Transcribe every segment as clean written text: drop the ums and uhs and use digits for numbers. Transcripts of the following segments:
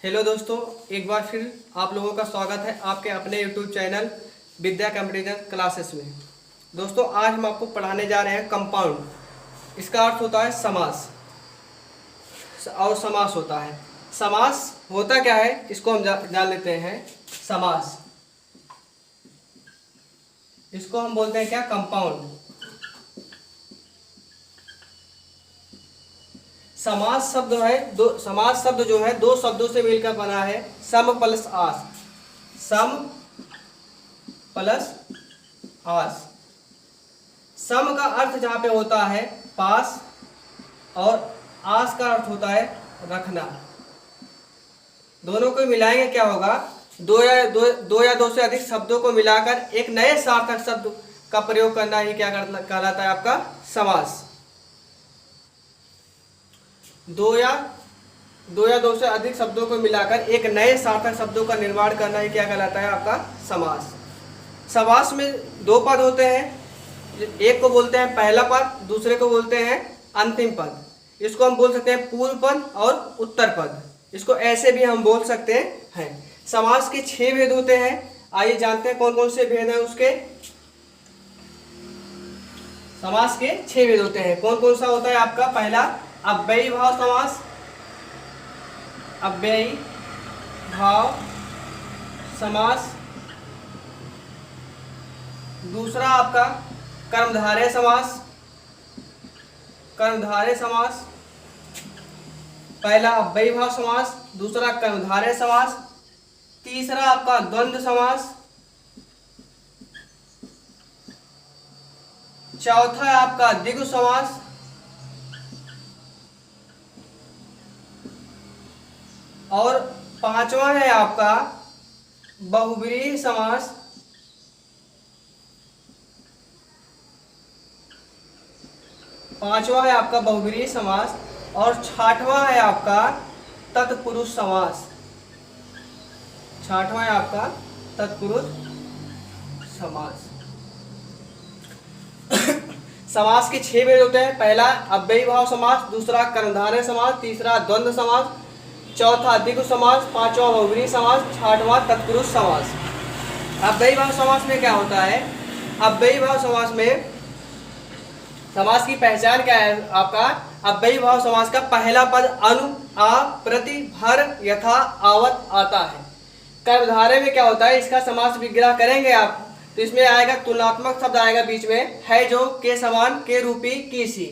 Hello दोस्तों, एक बार फिर आप लोगों का स्वागत है आपके अपने यूट्यूब चैनल विद्या कंपैरिजन क्लासेस में। दोस्तों, आज हम आपको पढ़ाने जा रहे हैं कंपाउंड। इसका अर्थ होता है समास और समास होता है। समास होता क्या है इसको हम जान लेते हैं। समास, इसको हम बोलते हैं क्या? कंपाउंड। समास शब्द है समास शब्द जो है दो शब्दों से मिलकर बना है, सम प्लस आस। सम प्लस आस। सम का अर्थ जहाँ पे होता है पास, और आस का अर्थ होता है रखना। दोनों को मिलाएंगे क्या होगा? दो या दो से अधिक शब्दों को मिलाकर एक नए सार्थक शब्द का प्रयोग करना ही क्या कहलाता है? आपका समास। दो या दो से अधिक शब्दों को मिलाकर एक नए सार्थक शब्दों का निर्माण करना ही क्या कहलाता है? आपका समास। समास में दो पद होते हैं, एक को बोलते हैं पहला पद, दूसरे को बोलते हैं अंतिम पद। इसको हम बोल सकते हैं पूर्व पद और उत्तर पद। इसको ऐसे भी हम बोल सकते हैं। समास के 6 भेद होते हैं। आइए जानते हैं कौन कौन से भेद हैं उसके। समास के 6 भेद होते हैं। कौन कौन सा होता है आपका? पहला अव्ययी भाव समास। अव्ययी भाव समास। दूसरा आपका कर्मधारय समास। कर्मधारय समास। पहला अव्ययी भाव समास, दूसरा कर्मधारय समास, तीसरा आपका द्वंद्व समास, चौथा है आपका द्विगु समास, और पांचवा है आपका बहुव्रीहि समास। पांचवा है आपका बहुव्रीहि समास, और छठवां है आपका तत्पुरुष समास। छठवां है आपका तत्पुरुष समास। समास के 6 भेद होते हैं। पहला अव्ययी भाव समास, दूसरा कर्मधारय समास, तीसरा द्वंद्व समास, चौथा द्विगु समास, पांचवा बहुव्रीहि समास, छठवां तत्पुरुष समास। अव्ययी भाव समास में क्या होता है? अव्ययी भाव समास में समास की पहचान क्या है आपका? अव्ययी भाव समास का पहला पद अनु, आ, प्रति, भर, यथा, आवत आता है। कर्मधारय में क्या होता है? इसका समास विग्रह करेंगे आप तो इसमें आएगा तुलनात्मक शब्द आएगा बीच में, है जो, के समान, के रूपी, की सी।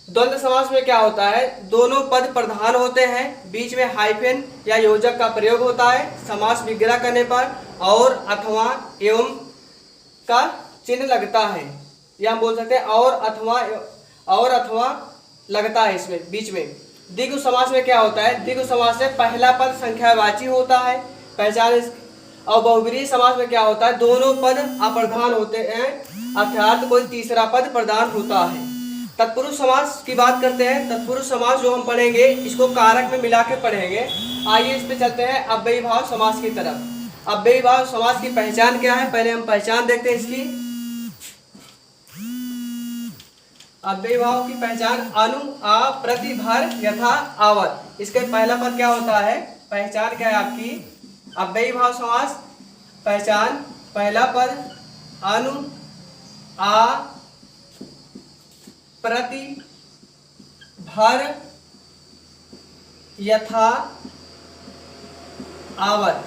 द्वंद्व समास में क्या होता है? दोनों पद प्रधान होते हैं, बीच में हाइफन या योजक का प्रयोग होता है समास विग्रह करने पर, और अथवा एवं का चिन्ह लगता है, या हम बोल सकते हैं और अथवा लगता है इसमें बीच में। द्विगु समास में क्या होता है? द्विगु समास में पहला पद संख्यावाची होता है, पहचान। और बहुव्रीहि समास में क्या होता है? दोनों पद अप्रधान होते हैं, अर्थात कोई तीसरा पद प्रधान होता है। तत्पुरुष समास की बात करते हैं। तत्पुरुष समास जो हम पढ़ेंगे इसको कारक में मिला के पढ़ेंगे। आइए इस पे चलते हैं अव्ययी भाव समास की तरफ। अव्ययी भाव समास की पहचान क्या है? पहले हम पहचान देखते हैं इसकी। अव्ययी भाव की पहचान अनु, आ, प्रति, भर, यथा, आवत। इसके पहला पद क्या होता है? पहचान क्या है आपकी? अव्ययी भाव समास पहचान, पहला पद अनु, आ, प्रति, भर, यथा, आवत।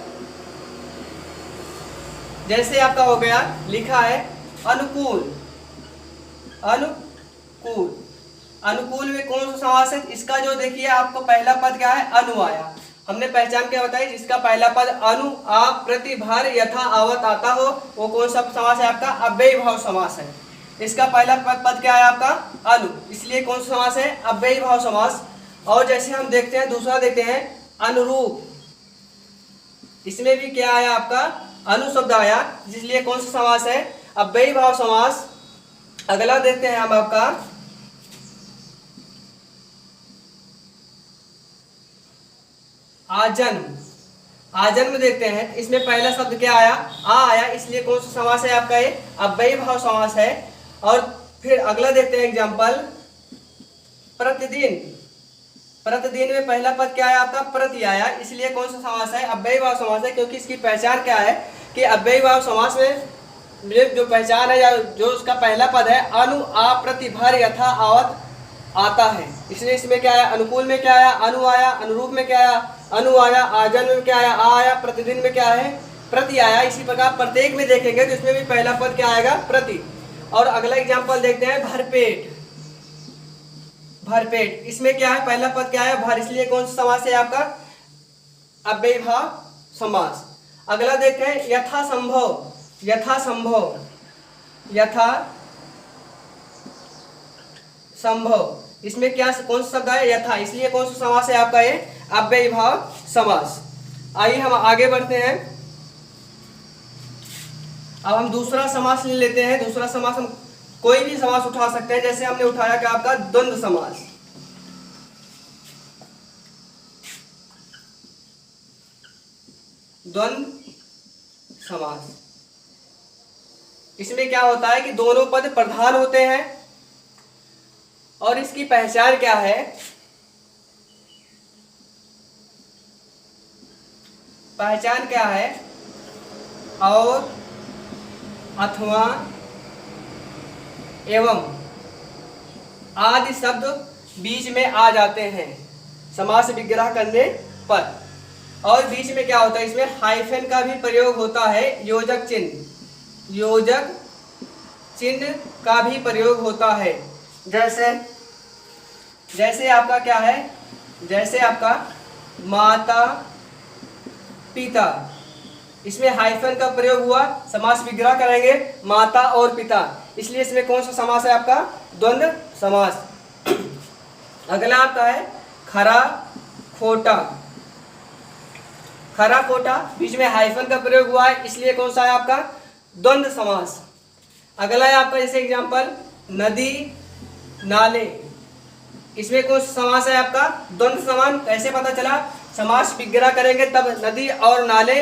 जैसे आपका हो गया, लिखा है अनुकूल। अनुकूल, अनुकूल में कौन सा समास है? इसका जो देखिए आपको पहला पद क्या है? अनु आया। हमने पहचान क्या बताई? जिसका पहला पद अनु, आ, प्रति, भर, यथा, आवत आता हो वो कौन सा समास है? आपका अव्ययी भाव समास है। इसका पहला पद क्या है? आपका अनु, इसलिए कौन सा समास है? अव्ययी भाव समास। और जैसे हम देखते हैं दूसरा देखते हैं अनुरूप। इसमें भी क्या आया? आपका अनु शब्द आया, इसलिए कौन सा समास है? अव्ययी भाव समास। अगला देखते हैं हम आपका आजन्म। आजन्म देखते हैं, इसमें पहला शब्द क्या आया? आ आया, इसलिए कौन सा समास है आपका? ये अव्ययी भाव समास है। और फिर अगला देखते हैं एग्जांपल प्रतिदिन। प्रतिदिन में पहला पद क्या है आपका? प्रति आया, इसलिए कौन सा समास है? अव्ययीभाव समास है, क्योंकि इसकी पहचान क्या है कि अव्ययीभाव समास में जो पहचान है या जो उसका पहला पद है अनु आ प्रतिभर यथा आवत आता है, इसलिए इसमें क्या आया? अनुकूल में क्या आया? अनु आया, अनुरूप में क्या आया? अनु आया, आजन में क्या आया? आ आया, प्रतिदिन में क्या है? प्रति आया। इसी प्रकार प्रत्येक में देखेंगे तो इसमें भी पहला पद क्या आएगा? प्रति। और अगला एग्जाम्पल देखते हैं, भरपेट। भरपेट, इसमें क्या है? पहला पद क्या है? भर, इसलिए कौन सा समास है आपका? अव्ययीभाव समास। अगला देखते हैं, यथा संभव। यथा संभव, यथा संभव, इसमें क्या कौन सा शब्द है? यथा, इसलिए कौन सा समास है आपका? ये अव्ययीभाव समास। आइए हम आगे बढ़ते हैं। अब हम दूसरा समास ले लेते हैं। दूसरा समास हम कोई भी समास उठा सकते हैं, जैसे हमने उठाया क्या आपका? द्वंद्व समास। द्वंद्व समास, इसमें क्या होता है कि दोनों पद प्रधान होते हैं और इसकी पहचान क्या है? पहचान क्या है? और, अथवा, एवं आदि शब्द बीच में आ जाते हैं समास विग्रह करने पर। और बीच में क्या होता है? इसमें हाइफन का भी प्रयोग होता है, योजक चिन्ह, योजक चिन्ह का भी प्रयोग होता है। जैसे आपका क्या है? जैसे आपका माता पिता, इसमें हाइफन का प्रयोग हुआ, समास विग्रह करेंगे माता और पिता, इसलिए इसमें कौन सा समास है आपका? द्वंद्व समास। अगला आपका है खरा खोटा। खरा खोटा, बीच में हाइफन का प्रयोग हुआ है, इसलिए कौन सा है आपका? द्वंद्व समास। अगला है आपका जैसे एग्जांपल, नदी नाले, इसमें कौन सा समास है आपका? द्वंद्व समास। कैसे पता चला? समास विग्रह करेंगे तब नदी और नाले,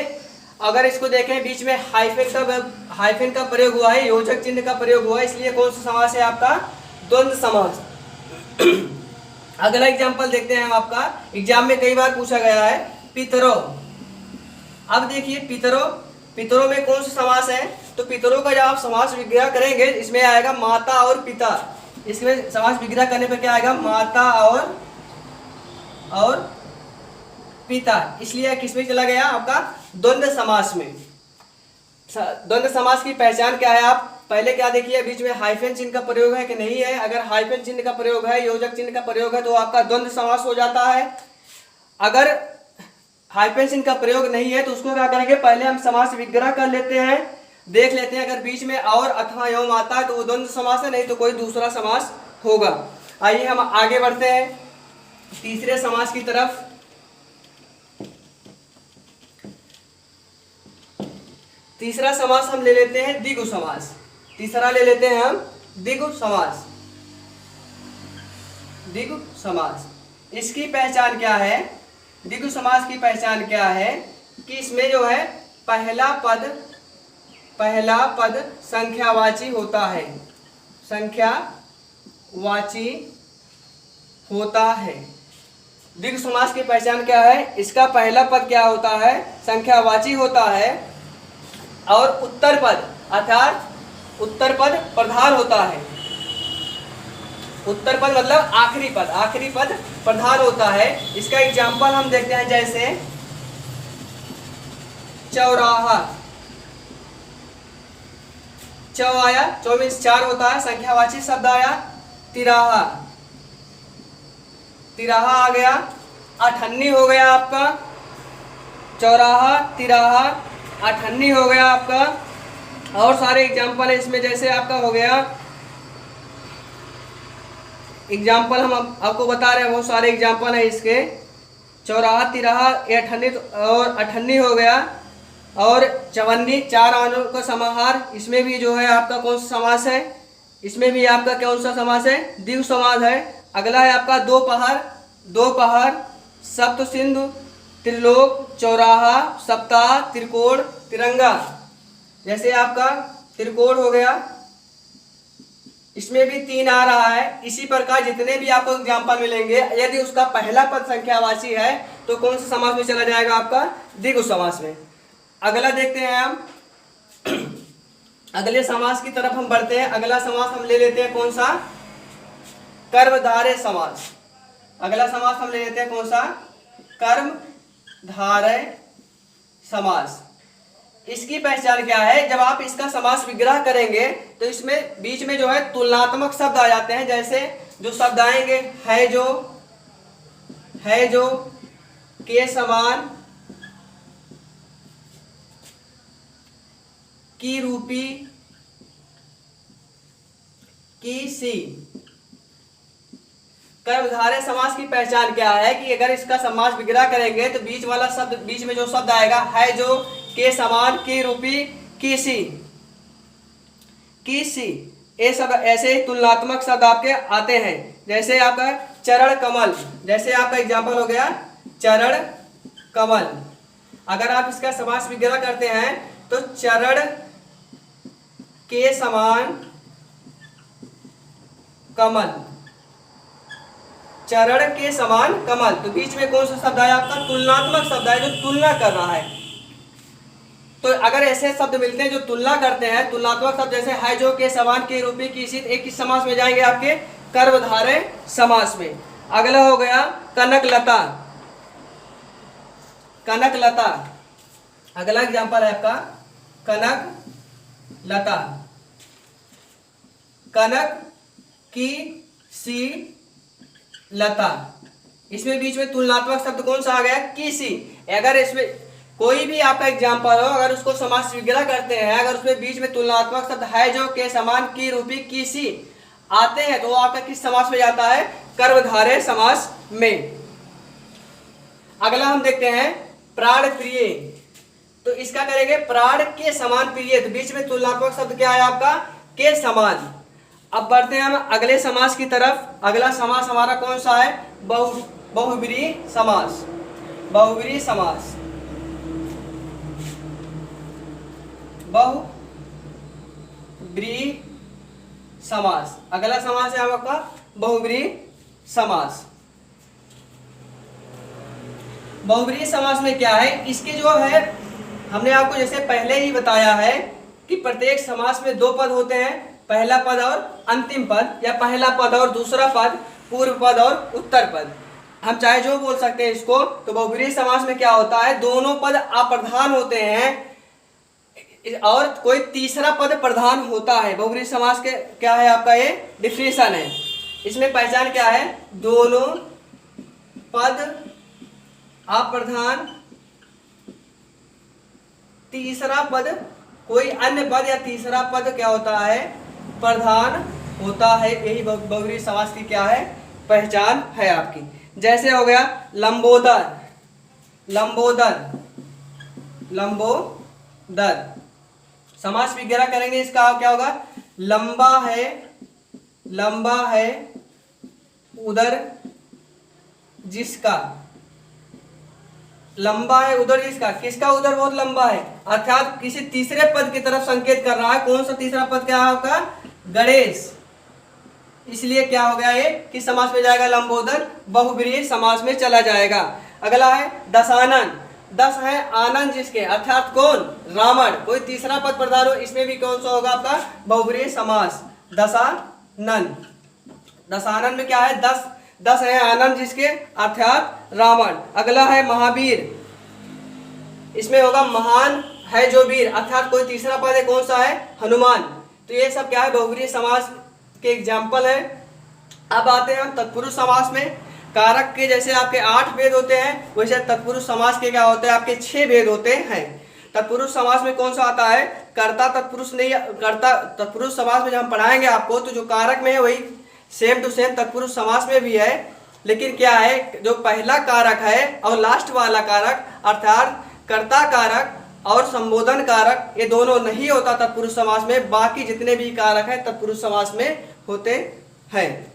अगर इसको देखें बीच में हाइफन का प्रयोग हुआ है, योजक चिन्ह का प्रयोग हुआ है, इसलिए कौन सा समास है आपका? द्वंद्व समास। अगला एग्जांपल देखते हैं हम आपका, एग्जाम में कई बार पूछा गया है, पितरों। अब देखिए पितरों में कौन सा समास है? तो पितरों का जब आप समास विग्रह करेंगे इसमें आएगा माता और पिता, इसमें समास विग्रह करने पर क्या आएगा? माता और पिता, इसलिए किसमें चला गया आपका? द्वंद्व समास में। द्वंद्व समास की पहचान क्या है? आप पहले क्या देखिए, बीच में हाइफन चिन्ह का प्रयोग है कि नहीं है। अगर हाइफन चिन्ह का प्रयोग है, योजक चिन्ह का प्रयोग है, तो आपका द्वंद्व समास हो जाता है। अगर हाइफन चिन्ह का प्रयोग नहीं है तो उसको क्या करेंगे? पहले हम समास विग्रह कर लेते हैं, देख लेते हैं अगर बीच में और अथवा एवं आता है तो वो द्वंद्व समास है, नहीं तो कोई दूसरा समास होगा। आइए हम आगे बढ़ते हैं तीसरे समास की तरफ। तीसरा समास हम ले लेते हैं द्विगु समास। तीसरा ले लेते हैं हम द्विगु समास। द्विगु समास, इसकी पहचान क्या है? द्विगु समास की पहचान क्या है कि इसमें जो है पहला पद संख्यावाची होता है, संख्यावाची होता है। द्विगु समास की पहचान क्या है? इसका पहला पद क्या होता है? संख्यावाची होता है और उत्तर पद अर्थात उत्तर पद प्रधान होता है। उत्तर पद मतलब आखिरी पद प्रधान होता है। इसका एग्जाम्पल हम देखते हैं, जैसे चौराहा, चौ आया, 24 4 होता है, संख्यावाची शब्द आया। तिराहा, तिराहा आ गया, अठन्नी हो गया आपका। चौराहा, तिराहा, अठन्नी हो गया आपका। और सारे एग्जाम्पल है इसमें, जैसे आपका हो गया एग्जाम्पल हम आपको बता रहे हैं, बहुत सारे एग्जाम्पल है इसके। चौराहा, तिराहा, अठन्नी और अठन्नी हो गया। और चवन्नी, 4 आनों का समाहार, इसमें भी जो है आपका कौन सा समास है? इसमें भी आपका कौन सा समास है? द्विगु समास है। अगला है आपका दोपहर, सप्त सिंधु, त्रिलोक, चौराहा, सप्ताह, त्रिकोण, तिरंगा। जैसे आपका त्रिकोण हो गया, इसमें भी 3 आ रहा है। इसी प्रकार जितने भी आपको एग्जाम्पल मिलेंगे, यदि उसका पहला पद संख्यावाची है तो कौन से समास में चला जाएगा? आपका द्विगु समास में। अगला देखते हैं हम, अगले समास की तरफ हम बढ़ते हैं। अगला समास हम ले लेते हैं कौन सा? कर्मधारय समास। अगला समास हम ले लेते हैं कौन सा? कर्मधारय समास। इसकी पहचान क्या है? जब आप इसका समास विग्रह करेंगे तो इसमें बीच में जो है तुलनात्मक शब्द आ जाते हैं। जैसे जो शब्द आएंगे है जो, के समान, की रूपी, की सी। कर्मधारय समास की पहचान क्या है कि अगर इसका समास विग्रह करेंगे तो बीच वाला शब्द, बीच में जो शब्द आएगा है जो, के समान, की रूपी, की सी, ये सब ऐसे तुलनात्मक शब्द आपके आते हैं। जैसे आपका चरण कमल, जैसे आपका एग्जाम्पल हो गया चरण कमल। अगर आप इसका समास विग्रह करते हैं तो चरण के समान कमल, चरण के समान कमल। तो बीच में कौन सा शब्द आया? आपका तुलनात्मक शब्द है, जो तुलना कर रहा है। तो अगर ऐसे शब्द मिलते हैं जो तुलना करते हैं, तुलनात्मक शब्द जैसे है जो, के समान, की रूपी, की सी, एक किस समास में जाएंगे? आपके कर्मधारय समास में। अगला हो गया कनकलता। कनकलता अगला एग्जांपल है आपका कनकलता। कनक की सी लता, इसमें बीच में तुलनात्मक शब्द कौन सा आ गया? की सी। अगर इसमें कोई भी आपका एग्जाम्पल हो, अगर उसको समास विग्रह करते हैं, अगर उसमें बीच में तुलनात्मक शब्द है जो, के समान, की रूपी, की सी आते हैं तो वो आपका किस समास में जाता है? कर्मधारय समास में। अगला हम देखते हैं प्राण प्रिय। तो इसका करेंगे प्राण के समान प्रिय, तो बीच में तुलनात्मक शब्द क्या है आपका? के समान। अब बढ़ते हैं हम अगले समास की तरफ। अगला समास हमारा कौन सा है? बहुब्रीहि समास। बहुब्रीहि समास, बहुब्रीहि समास। अगला समास है आपका बहुब्रीहि समास। बहुब्रीहि समास में क्या है? इसके जो है, हमने आपको जैसे पहले ही बताया है कि प्रत्येक समास में 2 पद होते हैं, पहला पद और अंतिम पद, या पहला पद और दूसरा पद, पूर्व पद और उत्तर पद। हम चाहे जो बोल सकते हैं इसको। तो बहुब्रीहि समास में क्या होता है? दोनों पद अप्रधान होते हैं और कोई तीसरा पद प्रधान होता है। बहुब्रीहि समास के क्या है आपका? ये डिफिनेशन है। इसमें पहचान क्या है? दोनों पद अप्रधान, तीसरा पद, कोई अन्य पद या तीसरा पद क्या होता है? प्रधान होता है। यही बहुब्रीहि समास की क्या है? पहचान है आपकी। जैसे हो गया लंबोदर। लंबोदर, लंबोदर समास विग्रह करेंगे, इसका क्या होगा? लंबा है, लंबा है उदर जिसका, लंबा है उदर जिसका। किसका उदर बहुत लंबा है? अर्थात किसी तीसरे पद की तरफ संकेत कर रहा है। कौन सा तीसरा पद क्या है आपका? गणेश। इसलिए क्या हो गया ये? किस समास में जाएगा? लंबोदर बहुब्रीहि समास में चला जाएगा। अगला है दशानन। 10 है आनंद जिसके, अर्थात कौन? रावण। कोई तीसरा पद प्रधान हो, इसमें भी कौन सा होगा आपका? बहुब्रीहि समास, दशानन। दशानन में क्या है? 10 है आनंद जिसके, अर्थात रावण। अगला है महावीर। इसमें होगा महान है जो वीर, अर्थात कोई तीसरा पद है, कौन सा है? हनुमान। तो ये सब क्या है? बहुब्रीहि समास के एग्जाम्पल है। अब आते हैं हम तत्पुरुष समास में। कारक के जैसे आपके 8 भेद होते हैं, वैसे तत्पुरुष समास के क्या होते हैं? आपके 6 भेद होते हैं। तत्पुरुष समास में कौन सा आता है? कर्ता तत्पुरुष नहीं, कर्ता तत्पुरुष समास में जब हम पढ़ाएंगे आपको, तो जो कारक में है वही सेम टू सेम तत्पुरुष समास में भी है। लेकिन क्या है, जो पहला कारक है और लास्ट वाला कारक, अर्थात कर्ता कारक और संबोधन कारक, ये दोनों नहीं होता तत्पुरुष समास में। बाकी जितने भी कारक है तत्पुरुष समास में होते हैं।